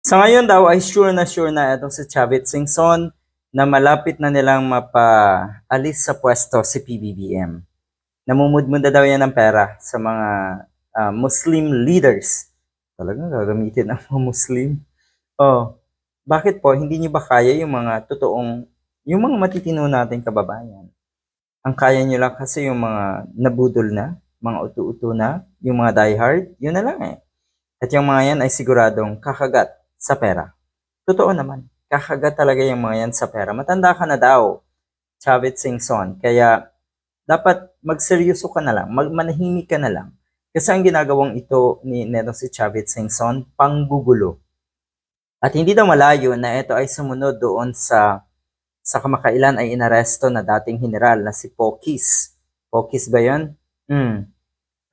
Sa ngayon daw ay sure na itong si Chavit Singson na malapit na nilang mapaalis sa pwesto si PBBM. Namumudmunda daw yan ng pera sa mga Muslim leaders. Talagang gagamitin ng mga Muslim? Oh, bakit po? Hindi niyo ba kaya yung mga yung mga matitino nating kababayan? Ang kaya niyo lang kasi yung mga nabudol na, mga utu-utu na, yung mga diehard, yun na lang eh. At yung mga yan ay siguradong kakagat sa pera. Totoo naman, kakagat talaga yung mga yan sa pera. Matanda ka na daw, Chavit Singson. Kaya dapat magseryoso ka na lang, manahimik ka na lang. Kasi ang ginagawang ito ni Neto si Chavit Singson, panggugulo. At hindi daw malayo na ito ay sumunod doon sa kamakailan ay inaresto na dating general na si Pokis. Pokis ba yun?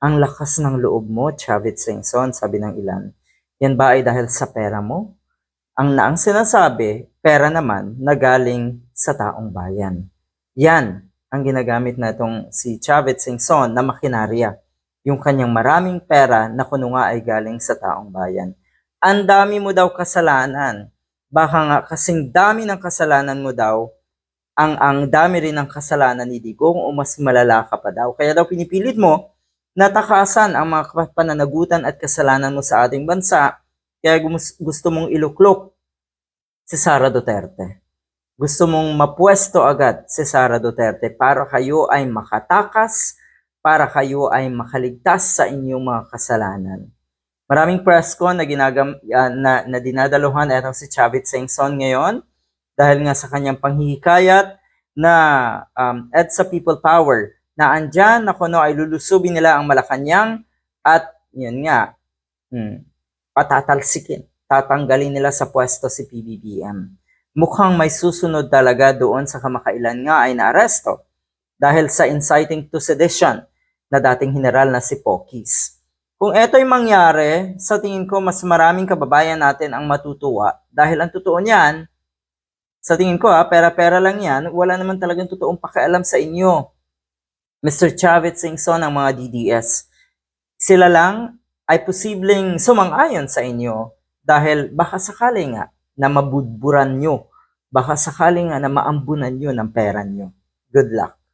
Ang lakas ng loob mo, Chavit Singson, sabi ng ilan. Yan ba ay dahil sa pera mo? Ang sinasabi, pera naman na galing sa taong bayan. Yan ang ginagamit na itong si Chavit Singson na makinarya. Yung kanyang maraming pera na kuno nga ay galing sa taong bayan. Ang dami mo daw kasalanan. Baka nga kasing dami ng kasalanan mo daw, ang dami rin ng kasalanan ni Digong o mas malala ka pa daw. Kaya daw pinipilit mo natakasan ang mga pananagutan at kasalanan mo sa ating bansa, kaya gusto mong iluklok si Sara Duterte. Gusto mong mapwesto agad si Sara Duterte para kayo ay makatakas, para kayo ay makaligtas sa inyong mga kasalanan. Maraming press con na dinadaluhan itong si Chavit Singson ngayon dahil nga sa kanyang panghihikayat na EDSA People Power na andyan na kuno ay lulusubin nila ang Malacanang at yun nga, patatalsikin, tatanggalin nila sa pwesto si PBBM. Mukhang may susunod talaga doon sa kamakailan nga ay naaresto dahil sa inciting to sedition na dating general na si Pokis. Kung ito'y mangyari, sa tingin ko mas maraming kababayan natin ang matutuwa dahil ang totoo niyan, sa tingin ko pera-pera lang yan, wala naman talagang totoong pakialam sa inyo. Mr. Chavit Singson ng mga DDS. Sila lang ay posibleng sumang-ayon sa inyo dahil baka sakali nga na mabudburan nyo, baka sakali nga na maambunan nyo ng pera nyo. Good luck.